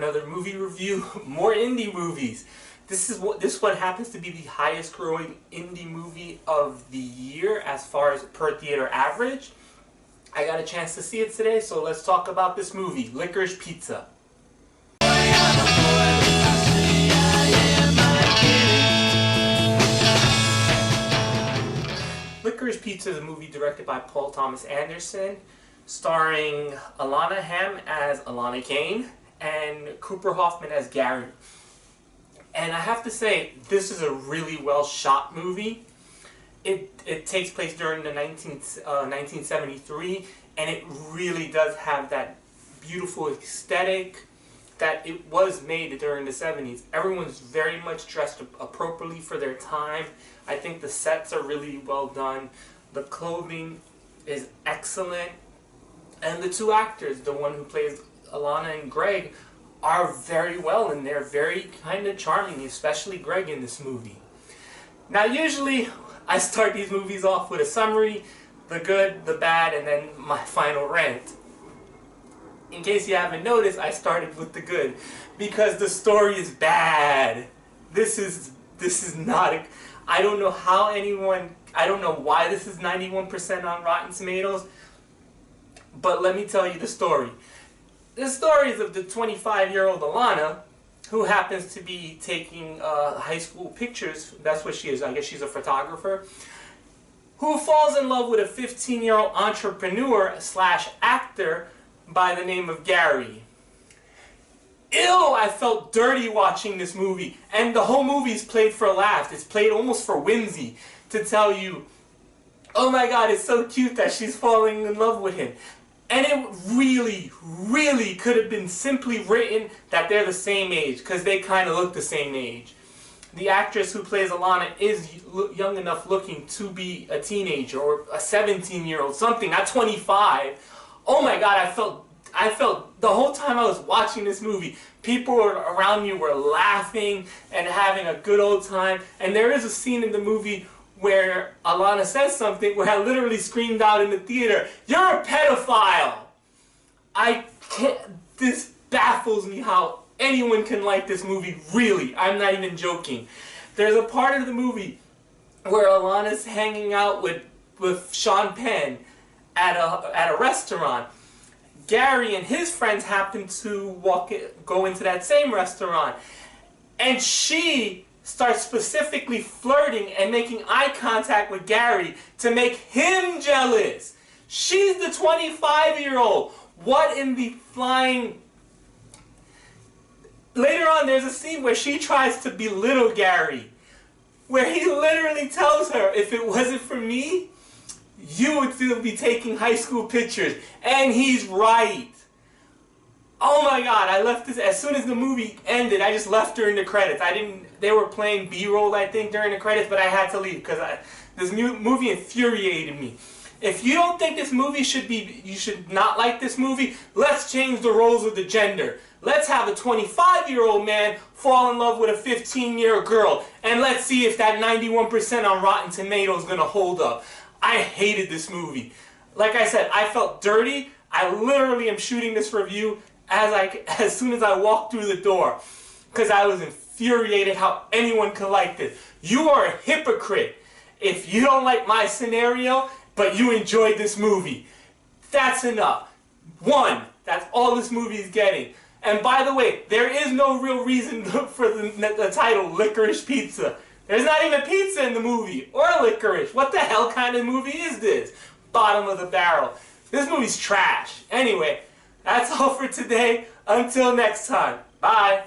another movie review. More indie movies. This one happens to be the highest growing indie movie of the year as far as per theater average. I got a chance to see it today, so let's talk about this movie, Licorice Pizza. Licorice Pizza is a movie directed by Paul Thomas Anderson, starring Alana Haim as Alana Haim and Cooper Hoffman as Gary. And I have to say, this is a really well shot movie. It takes place during the 1973, and it really does have that beautiful aesthetic that it was made during the 70s. Everyone's very much dressed appropriately for their time. I think the sets are really well done. The clothing is excellent. And the two actors, the one who plays Alana and Greg, are very well, and they're very kind of charming, especially Greg in this movie. Now usually I start these movies off with a summary, the good, the bad, and then my final rant. In case you haven't noticed, I started with the good because the story is bad. This is not a, I don't know how anyone, I don't know why this is 91% on Rotten Tomatoes, but let me tell you the story. The story is of the 25-year-old Alana, who happens to be taking high school pictures. That's what she is. I guess she's a photographer. Who falls in love with a 15-year-old entrepreneur slash actor by the name of Gary. Ew, I felt dirty watching this movie. And the whole movie is played for laughs. It's played almost for whimsy to tell you, oh my God, it's so cute that she's falling in love with him. And it really, really could have been simply written that they're the same age, because they kind of look the same age. The actress who plays Alana is young enough looking to be a teenager, or a 17-year-old, something, not 25. Oh my God, I felt the whole time I was watching this movie, people around me were laughing and having a good old time. And there is a scene in the movie where Alana says something where I literally screamed out in the theater, "You're a pedophile!" I can't, this baffles me how anyone can like this movie, really. I'm not even joking. There's a part of the movie where Alana's hanging out with Sean Penn at a restaurant. Gary and his friends happen to go into that same restaurant, and she starts specifically flirting and making eye contact with Gary to make him jealous. She's the 25-year-old. What in the flying... Later on, there's a scene where she tries to belittle Gary, where he literally tells her, if it wasn't for me, you would still be taking high school pictures. And he's right. Oh my God, I left this, as soon as the movie ended, I just left during the credits. They were playing B-roll, I think, during the credits, but I had to leave because this new movie infuriated me. If you don't think this movie you should not like this movie, let's change the roles of the gender. Let's have a 25-year-old man fall in love with a 15-year-old girl, and let's see if that 91% on Rotten Tomatoes is going to hold up. I hated this movie. Like I said, I felt dirty. I literally am shooting this review as soon as I walked through the door, because I was infuriated how anyone could like this. You are a hypocrite if you don't like my scenario, but you enjoyed this movie. That's enough. One, that's all this movie is getting. And by the way, there is no real reason for the title, Licorice Pizza. There's not even pizza in the movie, or licorice. What the hell kind of movie is this? Bottom of the barrel. This movie's trash. Anyway, that's all for today. Until next time. Bye.